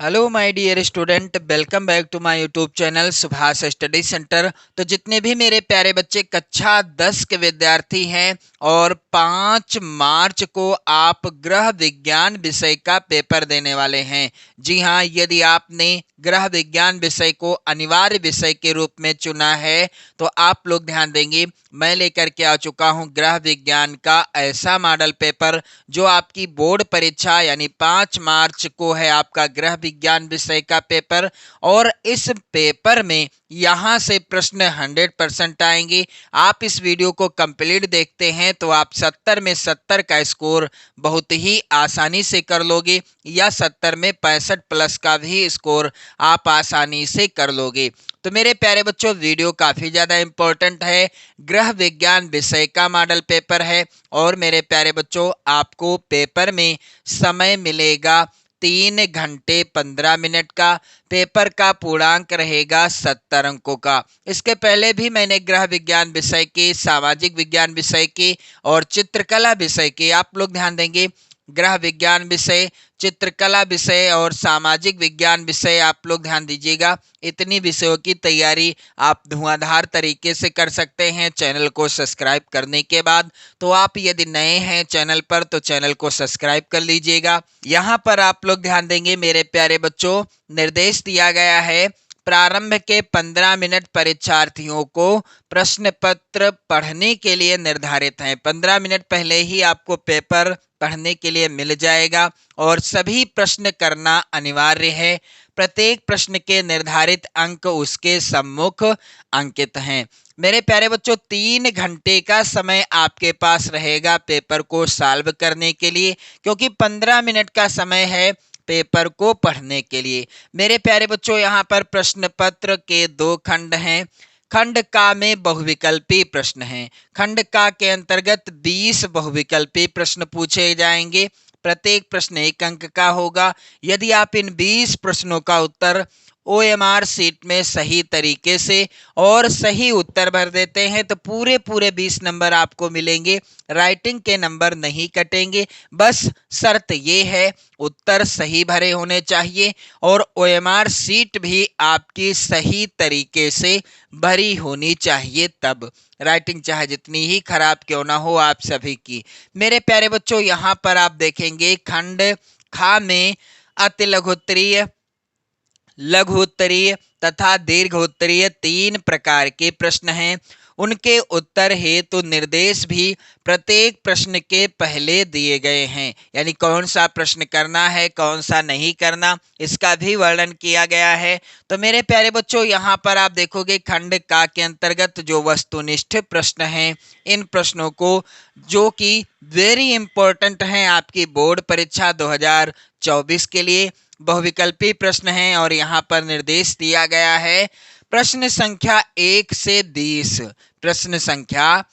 Hello my dear student, welcome back to my YouTube channel Subhash study centre. तो जितने भी मेरे प्यारे बच्चे कक्षा 10 के विद्यार्थी हैं और 5 मार्च को आप गृह विज्ञान विषय का पेपर देने वाले हैं। जी हाँ, यदि आपने गृह विज्ञान विषय को अनिवार्य विषय के रूप में चुना है तो आप लोग ध्यान देंगे, मैं लेकर के आ चुका हूँ गृह विज्ञान का ऐसा मॉडल पेपर जो आपकी बोर्ड परीक्षा यानी 5 मार्च को है आपका गृह विज्ञान विषय का पेपर। और इस पेपर में यहाँ से प्रश्न 100% आएंगे। आप इस वीडियो को कंप्लीट देखते हैं तो आप 70 में 70 का स्कोर बहुत ही आसानी से कर लोगे, या 70 में 65 प्लस का भी स्कोर आप आसानी से कर लोगे। तो मेरे प्यारे बच्चों, वीडियो काफ़ी ज़्यादा इम्पोर्टेंट है, गृह विज्ञान विषय का मॉडल पेपर है। और मेरे प्यारे बच्चों, आपको पेपर में समय मिलेगा 3 घंटे 15 मिनट का। पेपर का पूर्णांक रहेगा 70 अंकों का। इसके पहले भी मैंने गृह विज्ञान विषय के, सामाजिक विज्ञान विषय के और चित्रकला विषय के, आप लोग ध्यान देंगे, गृह विज्ञान विषय, चित्रकला विषय और सामाजिक विज्ञान विषय, आप लोग ध्यान दीजिएगा। इतनी विषयों की तैयारी आप धुआंधार तरीके से कर सकते हैं चैनल को सब्सक्राइब करने के बाद। तो आप यदि नए हैं चैनल पर तो चैनल को सब्सक्राइब कर लीजिएगा। यहाँ पर आप लोग ध्यान देंगे मेरे प्यारे बच्चों, निर्देश दिया गया है प्रारंभ के 15 मिनट परीक्षार्थियों को प्रश्न पत्र पढ़ने के लिए निर्धारित हैं। 15 मिनट पहले ही आपको पेपर पढ़ने के लिए मिल जाएगा और सभी प्रश्न करना अनिवार्य है। प्रत्येक प्रश्न के निर्धारित अंक उसके सम्मुख अंकित हैं। मेरे प्यारे बच्चों, 3 घंटे का समय आपके पास रहेगा पेपर को सॉल्व करने के लिए, क्योंकि 15 मिनट का समय है पेपर को पढ़ने के लिए। मेरे प्यारे बच्चों, यहाँ पर प्रश्न पत्र के 2 खंड हैं। खंड का में बहुविकल्पी प्रश्न हैं। खंड का के अंतर्गत 20 बहुविकल्पी प्रश्न पूछे जाएंगे। प्रत्येक प्रश्न 1 अंक का होगा। यदि आप इन 20 प्रश्नों का उत्तर OMR सीट में सही तरीके से और सही उत्तर भर देते हैं तो पूरे पूरे 20 नंबर आपको मिलेंगे। राइटिंग के नंबर नहीं कटेंगे, बस शर्त ये है उत्तर सही भरे होने चाहिए और OMR सीट भी आपकी सही तरीके से भरी होनी चाहिए। तब राइटिंग चाहे जितनी ही खराब क्यों ना हो आप सभी की। मेरे प्यारे बच्चों, यहाँ पर आप देखेंगे खंड खा में अति लघुत्तरीय, लघु उत्तरीय तथा दीर्घ उत्तरीय 3 प्रकार के प्रश्न हैं। उनके उत्तर हेतु निर्देश भी प्रत्येक प्रश्न के पहले दिए गए हैं, यानी कौन सा प्रश्न करना है कौन सा नहीं करना इसका भी वर्णन किया गया है। तो मेरे प्यारे बच्चों, यहाँ पर आप देखोगे खंड का के अंतर्गत जो वस्तुनिष्ठ प्रश्न हैं, इन प्रश्नों को जो कि वेरी इंपॉर्टेंट हैं आपकी बोर्ड परीक्षा 2024 के लिए, बहुविकल्पी प्रश्न हैं। और यहाँ पर निर्देश दिया गया है प्रश्न संख्या 1 से 20, प्रश्न संख्या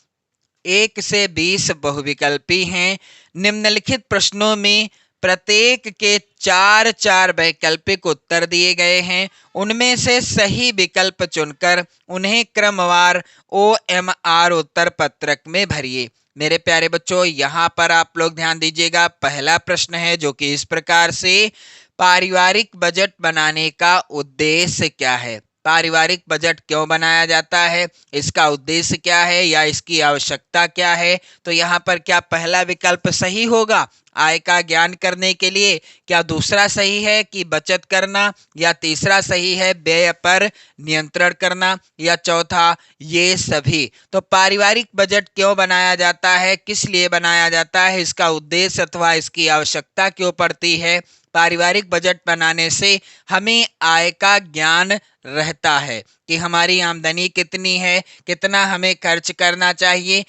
1 से 20 बहुविकल्पी हैं। निम्नलिखित प्रश्नों में प्रत्येक के 4 वैकल्पिक उत्तर दिए गए हैं। उनमें से सही विकल्प चुनकर उन्हें क्रमवार OMR उत्तर पत्रक में भरिए। मेरे प्यारे बच्चों, यहाँ पर आप लोग ध्यान दीजिएगा। पहला प्रश्न है जो कि इस प्रकार से, पारिवारिक बजट बनाने का उद्देश्य क्या है? पारिवारिक बजट क्यों बनाया जाता है, इसका उद्देश्य क्या है या इसकी आवश्यकता क्या है? तो यहाँ पर क्या पहला विकल्प सही होगा आय का ज्ञान करने के लिए, क्या दूसरा सही है कि बचत करना, या तीसरा सही है व्यय पर नियंत्रण करना, या चौथा ये सभी? तो पारिवारिक बजट क्यों बनाया जाता है, किस लिए बनाया जाता है, इसका उद्देश्य अथवा इसकी आवश्यकता क्यों पड़ती है? पारिवारिक बजट बनाने से हमें आय का ज्ञान रहता है कि हमारी आमदनी कितनी है, कितना हमें खर्च करना चाहिए,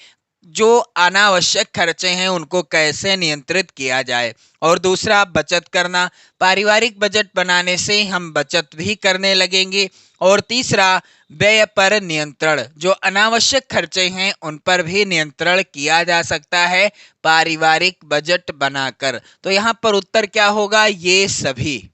जो अनावश्यक खर्चे हैं उनको कैसे नियंत्रित किया जाए। और दूसरा बचत करना, पारिवारिक बजट बनाने से हम बचत भी करने लगेंगे। और तीसरा व्यय पर नियंत्रण, जो अनावश्यक खर्चे हैं उन पर भी नियंत्रण किया जा सकता है पारिवारिक बजट बनाकर। तो यहाँ पर उत्तर क्या होगा, ये सभी।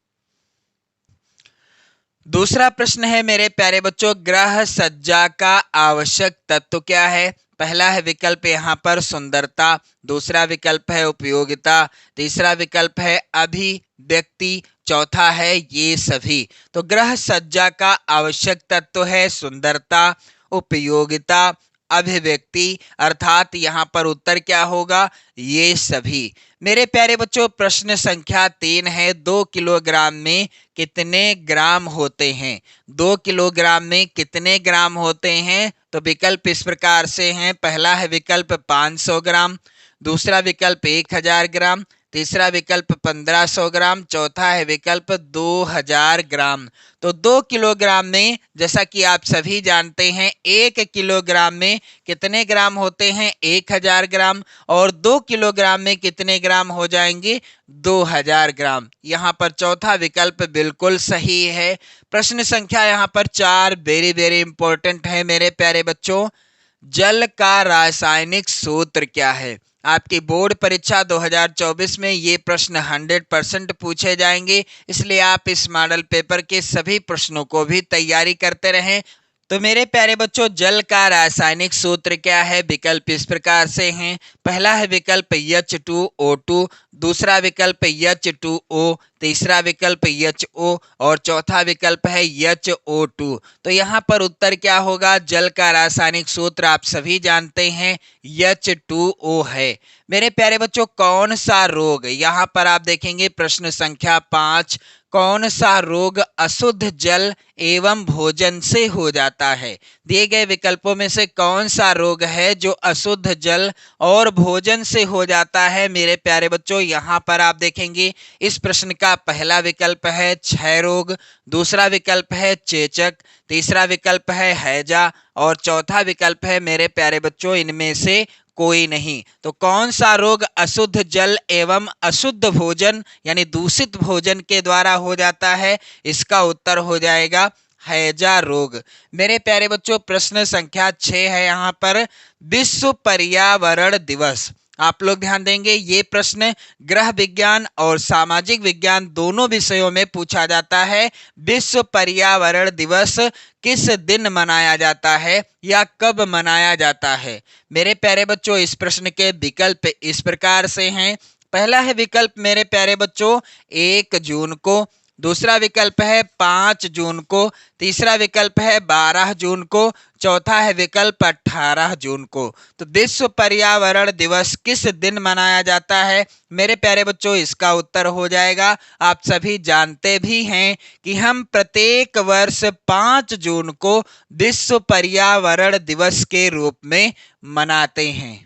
दूसरा प्रश्न है मेरे प्यारे बच्चों, ग्रह सज्जा का आवश्यक तत्व क्या है? पहला है विकल्प यहाँ पर सुंदरता, दूसरा विकल्प है उपयोगिता, तीसरा विकल्प है अभिव्यक्ति चौथा है ये सभी। तो गृह सज्जा का आवश्यक तत्व है सुंदरता, उपयोगिता, अभिव्यक्ति, अर्थात यहाँ पर उत्तर क्या होगा, ये सभी। मेरे प्यारे बच्चों प्रश्न संख्या 3 है, 2 किलोग्राम में कितने ग्राम होते हैं? 2 किलोग्राम में कितने ग्राम होते हैं? तो विकल्प इस प्रकार से हैं। पहला है विकल्प 500 ग्राम, दूसरा विकल्प 1000 ग्राम, तीसरा विकल्प 1500 ग्राम, चौथा है विकल्प 2000 ग्राम। तो 2 किलोग्राम में, जैसा कि आप सभी जानते हैं, 1 किलोग्राम में कितने ग्राम होते हैं? 1000 ग्राम। और 2 किलोग्राम में कितने ग्राम हो जाएंगे? 2000 ग्राम। यहाँ पर चौथा विकल्प बिल्कुल सही है। प्रश्न संख्या यहाँ पर 4 वेरी वेरी इंपॉर्टेंट है मेरे प्यारे बच्चों। जल का रासायनिक सूत्र क्या है? आपकी बोर्ड परीक्षा 2024 में ये प्रश्न 100% पूछे जाएंगे, इसलिए आप इस मॉडल पेपर के सभी प्रश्नों को भी तैयारी करते रहें। तो मेरे प्यारे बच्चों जल का रासायनिक सूत्र क्या है? विकल्प इस प्रकार से हैं। पहला है विकल्प H2O2, दूसरा विकल्प H2O, तीसरा विकल्प HO और चौथा विकल्प है HO2। तो यहाँ पर उत्तर क्या होगा? जल का रासायनिक सूत्र आप सभी जानते हैं, H2O है। मेरे प्यारे बच्चों कौन सा रोग, यहाँ पर आप देखेंगे प्रश्न संख्या 5, कौन सा रोग अशुद्ध जल एवं भोजन से हो जाता है? दिए गए विकल्पों में से कौन सा रोग है जो अशुद्ध जल और भोजन से हो जाता है? मेरे प्यारे बच्चों यहाँ पर आप देखेंगे इस प्रश्न का पहला विकल्प है क्षय रोग, दूसरा विकल्प है चेचक, तीसरा विकल्प है हैजा और चौथा विकल्प है मेरे प्यारे बच्चों इनमें से कोई नहीं। तो कौन सा रोग अशुद्ध जल एवं अशुद्ध भोजन यानी दूषित भोजन के द्वारा हो जाता है? इसका उत्तर हो जाएगा हैजा रोग। मेरे प्यारे बच्चों प्रश्न संख्या 6 है यहाँ पर, विश्व पर्यावरण दिवस। आप लोग ध्यान देंगे ये प्रश्न गृह विज्ञान और सामाजिक विज्ञान दोनों विषयों में पूछा जाता है। विश्व पर्यावरण दिवस किस दिन मनाया जाता है या कब मनाया जाता है? मेरे प्यारे बच्चों इस प्रश्न के विकल्प इस प्रकार से हैं। पहला है विकल्प मेरे प्यारे बच्चों 1 जून को, दूसरा विकल्प है 5 जून को, तीसरा विकल्प है 12 जून को, चौथा है विकल्प 18 जून को। तो विश्व पर्यावरण दिवस किस दिन मनाया जाता है? मेरे प्यारे बच्चों इसका उत्तर हो जाएगा, आप सभी जानते भी हैं कि हम प्रत्येक वर्ष 5 जून को विश्व पर्यावरण दिवस के रूप में मनाते हैं।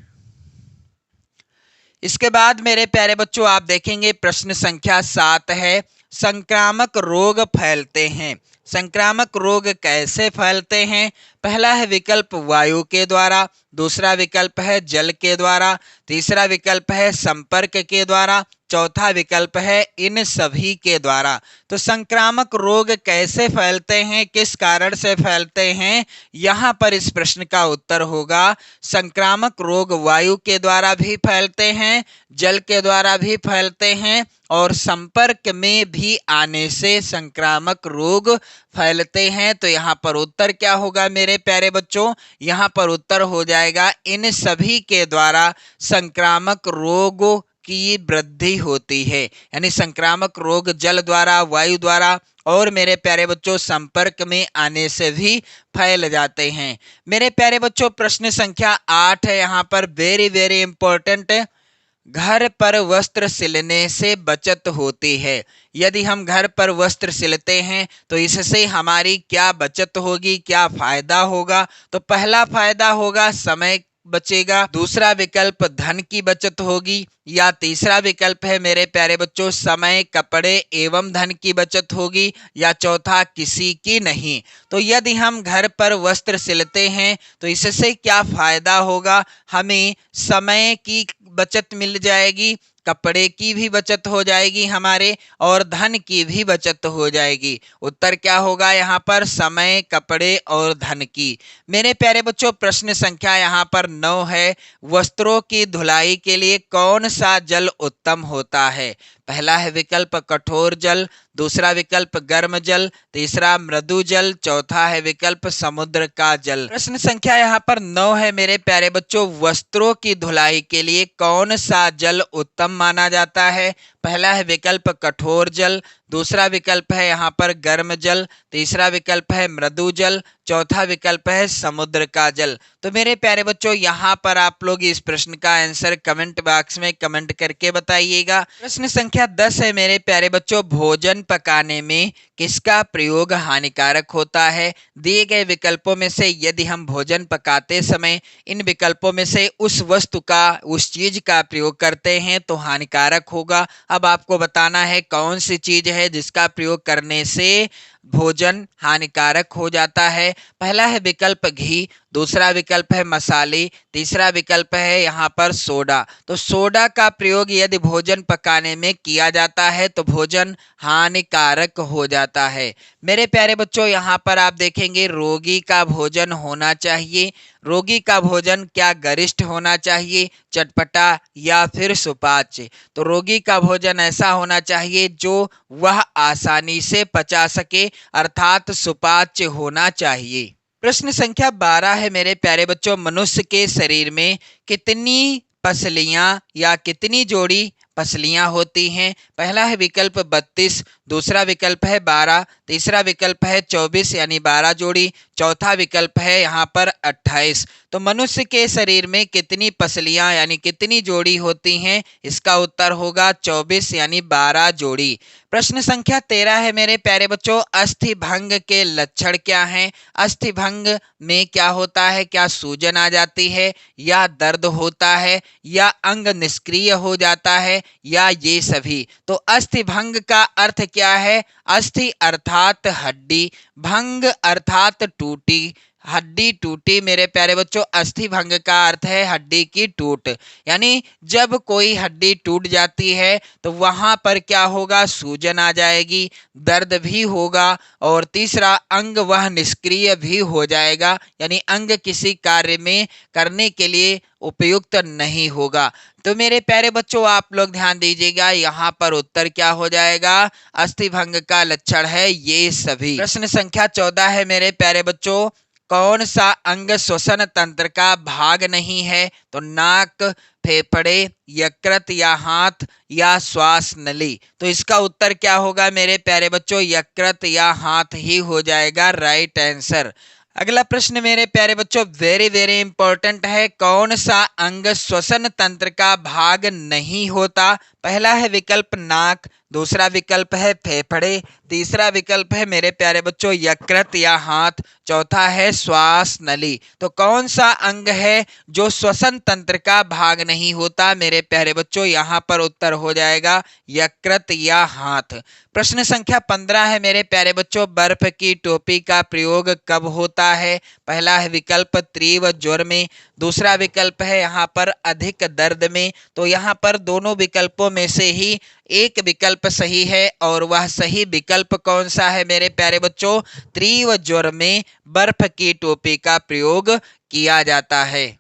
इसके बाद मेरे प्यारे बच्चों आप देखेंगे प्रश्न संख्या 7 है, संक्रामक रोग फैलते हैं। संक्रामक रोग कैसे फैलते हैं? पहला है विकल्प वायु के द्वारा, दूसरा विकल्प है जल के द्वारा, तीसरा विकल्प है संपर्क के द्वारा, चौथा विकल्प है इन सभी के द्वारा। तो संक्रामक रोग कैसे फैलते हैं, किस कारण से फैलते हैं? यहाँ पर इस प्रश्न का उत्तर होगा संक्रामक रोग वायु के द्वारा भी फैलते हैं, जल के द्वारा भी फैलते हैं और संपर्क में भी आने से संक्रामक रोग फैलते हैं। तो यहाँ पर उत्तर क्या होगा मेरे प्यारे बच्चों? यहाँ पर उत्तर हो जाएगा इन सभी के द्वारा संक्रामक रोगों की वृद्धि होती है। यानी संक्रामक रोग जल द्वारा, वायु द्वारा और मेरे प्यारे बच्चों संपर्क में आने से भी फैल जाते हैं। मेरे प्यारे बच्चों प्रश्न संख्या 8 है यहाँ पर, वेरी वेरी इंपॉर्टेंट। घर पर वस्त्र सिलने से बचत होती है। यदि हम घर पर वस्त्र सिलते हैं तो इससे हमारी क्या बचत होगी, क्या फायदा होगा? तो पहला फायदा होगा समय बचेगा, दूसरा विकल्प धन की बचत होगी, या तीसरा विकल्प है मेरे प्यारे बच्चों समय, कपड़े एवं धन की बचत होगी, या चौथा किसी की नहीं। तो यदि हम घर पर वस्त्र सिलते हैं तो इससे क्या फायदा होगा? हमें समय की बचत मिल जाएगी, कपड़े की भी बचत हो जाएगी हमारे और धन की भी बचत हो जाएगी। उत्तर क्या होगा यहाँ पर? समय, कपड़े और धन की। मेरे प्यारे बच्चों प्रश्न संख्या यहाँ पर 9 है, वस्त्रों की धुलाई के लिए कौन सा जल उत्तम होता है? पहला है विकल्प कठोर जल, दूसरा विकल्प गर्म जल, तीसरा मृदु जल, चौथा है विकल्प समुद्र का जल। प्रश्न संख्या यहाँ पर 9 है मेरे प्यारे बच्चों, वस्त्रों की धुलाई के लिए कौन सा जल उत्तम माना जाता है? पहला है विकल्प कठोर जल, दूसरा विकल्प है यहाँ पर गर्म जल, तीसरा विकल्प है मृदु जल, चौथा विकल्प है समुद्र का जल। तो मेरे प्यारे बच्चों यहाँ पर आप लोग इस प्रश्न का आंसर कमेंट बॉक्स में कमेंट करके बताइएगा। प्रश्न संख्या 10 है मेरे प्यारे बच्चों, भोजन पकाने में किसका प्रयोग हानिकारक होता है? दिए गए विकल्पों में से यदि हम भोजन पकाते समय इन विकल्पों में से उस वस्तु का, उस चीज का प्रयोग करते हैं तो हानिकारक होगा। अब आपको बताना है कौन सी चीज है जिसका प्रयोग करने से भोजन हानिकारक हो जाता है। पहला है विकल्प घी, दूसरा विकल्प है मसाले, तीसरा विकल्प है यहाँ पर सोडा। तो सोडा का प्रयोग यदि भोजन पकाने में किया जाता है तो भोजन हानिकारक हो जाता है। मेरे प्यारे बच्चों यहाँ पर आप देखेंगे रोगी का भोजन होना चाहिए। रोगी का भोजन क्या गरिष्ठ होना चाहिए, चटपटा या फिर सुपाच्य? तो रोगी का भोजन ऐसा होना चाहिए जो वह आसानी से पचा सके, अर्थात सुपाच्य होना चाहिए। प्रश्न संख्या 12 है मेरे प्यारे बच्चों, मनुष्य के शरीर में कितनी पसलियां या कितनी जोड़ी पसलियां होती हैं? पहला है विकल्प 32, दूसरा विकल्प है 12, तीसरा विकल्प है 24 यानी 12 जोड़ी, चौथा विकल्प है यहाँ पर 28। तो मनुष्य के शरीर में कितनी पसलियां यानी कितनी जोड़ी होती हैं? इसका उत्तर होगा 24 यानी 12 जोड़ी। प्रश्न संख्या 13 है मेरे प्यारे बच्चों, अस्थि भंग के लक्षण क्या हैं? अस्थि भंग में क्या होता है? क्या सूजन आ जाती है, या दर्द होता है, या अंग निष्क्रिय हो जाता है, या ये सभी? तो अस्थि भंग का अर्थ क्या है? अस्थि अर्थात हड्डी, भंग अर्थात टूटी, हड्डी टूटी। मेरे प्यारे बच्चों अस्थि भंग का अर्थ है हड्डी की टूट, यानी जब कोई हड्डी टूट जाती है तो वहां पर क्या होगा? सूजन आ जाएगी, दर्द भी होगा, और तीसरा अंग वह निष्क्रिय भी हो जाएगा, यानी अंग किसी कार्य में करने के लिए उपयुक्त नहीं होगा। तो मेरे प्यारे बच्चों आप लोग ध्यान दीजिएगा, यहाँ पर उत्तर क्या हो जाएगा? अस्थि भंग का लक्षण है ये सभी। प्रश्न संख्या 14 है मेरे प्यारे बच्चों, कौन सा अंग श्वसन तंत्र का भाग नहीं है? तो नाक, फेफड़े, यकृत या हाथ, या श्वास नली? तो इसका उत्तर क्या होगा मेरे प्यारे बच्चों? यकृत या हाथ ही हो जाएगा राइट आंसर। अगला प्रश्न मेरे प्यारे बच्चों वेरी वेरी इंपॉर्टेंट है, कौन सा अंग श्वसन तंत्र का भाग नहीं होता? पहला है विकल्प नाक, दूसरा विकल्प है फेफड़े, तीसरा विकल्प है मेरे प्यारे बच्चों यकृत या हाथ, चौथा है श्वास नली। तो कौन सा अंग है जो श्वसन तंत्र का भाग नहीं होता? मेरे प्यारे बच्चों यहाँ पर उत्तर हो जाएगा यकृत या हाथ। प्रश्न संख्या 15 है मेरे प्यारे बच्चों, बर्फ की टोपी का प्रयोग कब होता है? पहला है विकल्प तीव्र ज्वर में, दूसरा विकल्प है यहाँ पर अधिक दर्द में। तो यहाँ पर दोनों विकल्पों में से ही एक विकल्प सही है, और वह सही विकल्प कौन सा है मेरे प्यारे बच्चों? तीव्र ज्वर में बर्फ की टोपी का प्रयोग किया जाता है।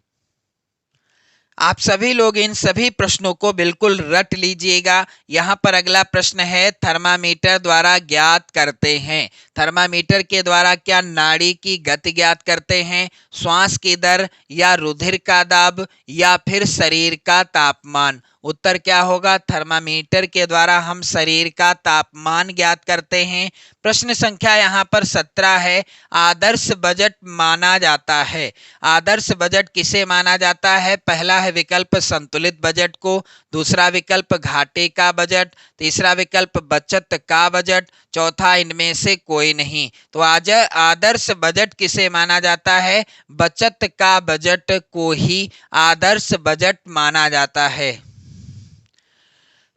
आप सभी लोग इन सभी प्रश्नों को बिल्कुल रट लीजिएगा। यहाँ पर अगला प्रश्न है, थर्मामीटर द्वारा ज्ञात करते हैं। थर्मामीटर के द्वारा क्या नाड़ी की गति ज्ञात करते हैं, श्वास की दर, या रुधिर का दाब, या फिर शरीर का तापमान? उत्तर क्या होगा? थर्मामीटर के द्वारा हम शरीर का तापमान ज्ञात करते हैं। प्रश्न संख्या यहाँ पर 17 है, आदर्श बजट माना जाता है। आदर्श बजट किसे माना जाता है? पहला है विकल्प संतुलित बजट को, दूसरा विकल्प घाटे का बजट, तीसरा विकल्प बचत का बजट, चौथा इनमें से कोई नहीं। तो आज आदर्श बजट किसे माना जाता है? बचत का बजट को ही आदर्श बजट माना जाता है।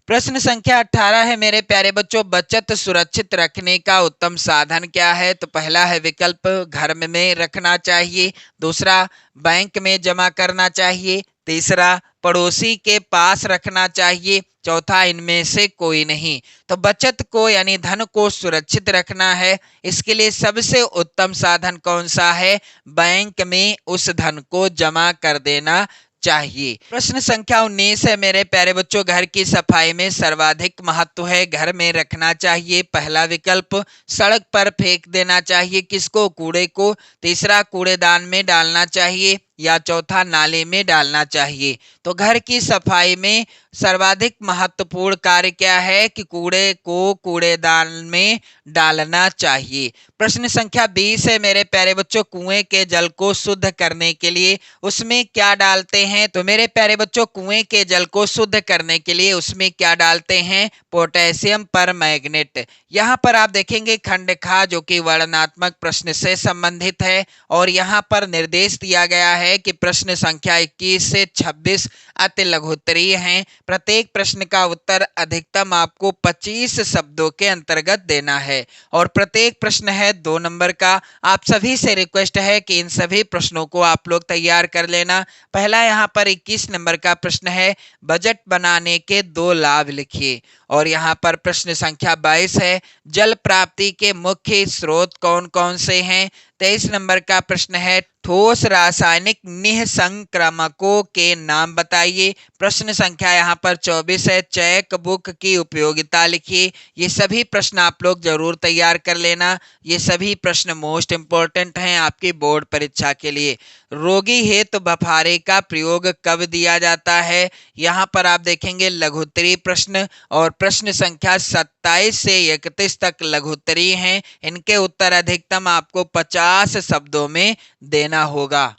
प्रश्न संख्या 18 है मेरे प्यारे बच्चों, बचत सुरक्षित रखने का उत्तम साधन क्या है? तो पहला है विकल्प घर में रखना चाहिए, दूसरा बैंक में जमा करना चाहिए, तीसरा पड़ोसी के पास रखना चाहिए, चौथा इनमें से कोई नहीं। तो बचत को यानी धन को सुरक्षित रखना है, इसके लिए सबसे उत्तम साधन कौन सा है? बैंक में उस धन को जमा कर देना चाहिए। प्रश्न संख्या 19 है मेरे प्यारे बच्चों, घर की सफाई में सर्वाधिक महत्व है, घर में रखना चाहिए। पहला विकल्प सड़क पर फेंक देना चाहिए, किसको? कूड़े को, तीसरा कूड़ेदान में डालना चाहिए, या चौथा नाले में डालना चाहिए। तो घर की सफाई में सर्वाधिक महत्वपूर्ण कार्य क्या है कि कूड़े को कूड़ेदान में डालना चाहिए। प्रश्न संख्या 20 है मेरे प्यारे बच्चों, कुएं के जल को शुद्ध करने के लिए उसमें क्या डालते हैं? तो मेरे प्यारे बच्चों, कुएं के जल को शुद्ध करने के लिए उसमें क्या डालते हैं? Potassium permanganate. यहाँ पर आप देखेंगे खंड खा जो कि वर्णनात्मक प्रश्न से संबंधित है और यहाँ पर निर्देश दिया गया है कि प्रश्न संख्या 21 से 26 अति लघुत्तरीय हैं। प्रत्येक प्रश्न का उत्तर अधिकतम आपको 25 शब्दों के अंतर्गत देना है और प्रत्येक प्रश्न है 2 नंबर का। आप सभी से रिक्वेस्ट है कि इन सभी प्रश्नों को आप लोग तैयार कर लेना। पहला यहाँ पर 21 नंबर का प्रश्न है, बजट बनाने के 2 लाभ लिखिए। और यहाँ पर प्रश्न संख्या 22 है, जल प्राप्ति के मुख्य स्रोत कौन कौन से हैं? 23 नंबर का प्रश्न है, ठोस रासायनिक निःसंक्रमकों के नाम बताइए। प्रश्न संख्या यहाँ पर 24 है, चेक बुक की उपयोगिता लिखिए। ये सभी प्रश्न आप लोग जरूर तैयार कर लेना। ये सभी प्रश्न मोस्ट इंपॉर्टेंट हैं आपकी बोर्ड परीक्षा के लिए। रोगी हेतु बफारे का प्रयोग कब दिया जाता है? यहाँ पर आप देखेंगे लघुत्तरीय प्रश्न और प्रश्न संख्या 27 से 31 तक लघुत्तरीय हैं। इनके उत्तर अधिकतम आपको 50 शब्दों में देना होगा।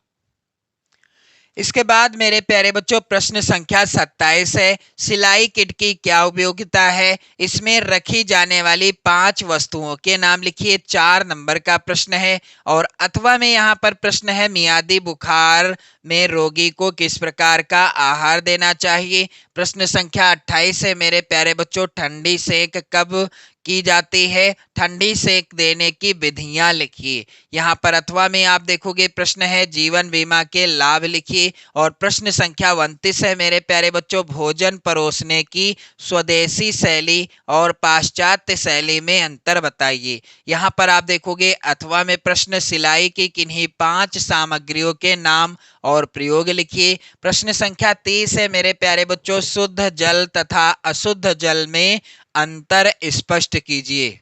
इसके बाद मेरे प्यारे बच्चों प्रश्न संख्या 27 है, सिलाई किट की क्या उपयोगिता है? इसमें रखी जाने वाली 5 वस्तुओं के नाम लिखिए। 4 नंबर का प्रश्न है और अथवा में यहाँ पर प्रश्न है, मियादी बुखार में रोगी को किस प्रकार का आहार देना चाहिए? प्रश्न संख्या 28 है मेरे प्यारे बच्चों, ठंडी सेक कब की जाती है? ठंडी सेक देने की विधियां लिखिए। यहाँ पर अथवा में आप देखोगे प्रश्न है, जीवन बीमा के लाभ लिखिए। और प्रश्न संख्या 29 है मेरे प्यारे बच्चों, भोजन परोसने की स्वदेशी शैली और पाश्चात्य शैली में अंतर बताइए। यहाँ पर आप देखोगे अथवा में प्रश्न, सिलाई की किन्हीं 5 सामग्रियों के नाम और प्रयोग लिखिए। प्रश्न संख्या 30 है मेरे प्यारे बच्चों, शुद्ध जल तथा अशुद्ध जल में अंतर स्पष्ट कीजिए।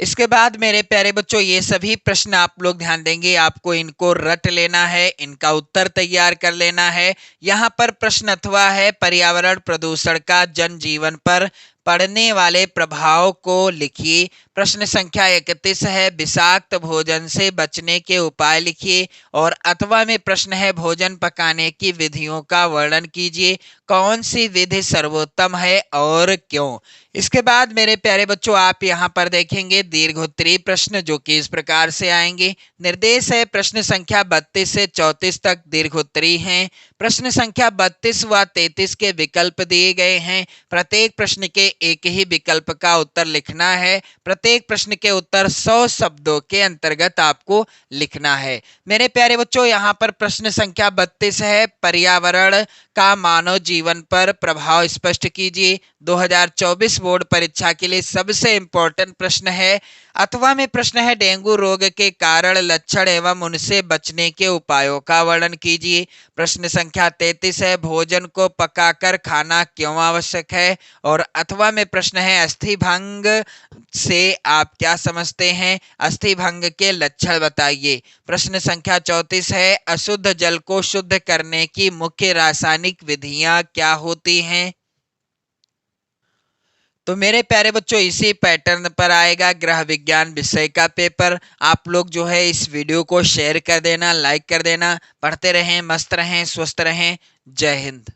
इसके बाद मेरे प्यारे बच्चों ये सभी प्रश्न आप लोग ध्यान देंगे, आपको इनको रट लेना है, इनका उत्तर तैयार कर लेना है। यहाँ पर प्रश्न अथवा है, पर्यावरण प्रदूषण का जनजीवन पर पड़ने वाले प्रभाव को लिखिए। प्रश्न संख्या 31 है, विषाक्त भोजन से बचने के उपाय लिखिए। और अथवा में प्रश्न है, भोजन पकाने की विधियों का वर्णन कीजिए। कौन सी विधि सर्वोत्तम है और क्यों? इसके बाद मेरे प्यारे बच्चों आप यहाँ पर देखेंगे दीर्घोत्तरीय प्रश्न जो कि इस प्रकार से आएंगे। निर्देश है, प्रश्न संख्या 32 से 34 तक दीर्घोत्तरीय हैं। प्रश्न संख्या 32 व 33 के विकल्प दिए गए हैं। प्रत्येक प्रश्न के एक ही विकल्प का उत्तर लिखना है। प्रत्येक प्रश्न के उत्तर 100 शब्दों के अंतर्गत आपको लिखना है। मेरे प्यारे बच्चों यहाँ पर प्रश्न संख्या 32 है, पर्यावरण का मानव जीवन पर प्रभाव स्पष्ट कीजिए। 2024 बोर्ड परीक्षा के लिए सबसे इंपॉर्टेंट प्रश्न है। अथवा में प्रश्न है, डेंगू रोग के कारण, लक्षण एवं उनसे बचने के उपायों का वर्णन कीजिए। प्रश्न संख्या 33 है, भोजन को पकाकर खाना क्यों आवश्यक है? और अथवा में प्रश्न है, अस्थि भंग से आप क्या समझते हैं? अस्थि भंग के लक्षण बताइए। प्रश्न संख्या 34 है, अशुद्ध जल को शुद्ध करने की मुख्य रासायनिक विधियां क्या होती हैं? तो मेरे प्यारे बच्चों इसी पैटर्न पर आएगा गृह विज्ञान विषय का पेपर। आप लोग जो है इस वीडियो को शेयर कर देना, लाइक कर देना। पढ़ते रहें, मस्त रहें, स्वस्थ रहें। जय हिंद।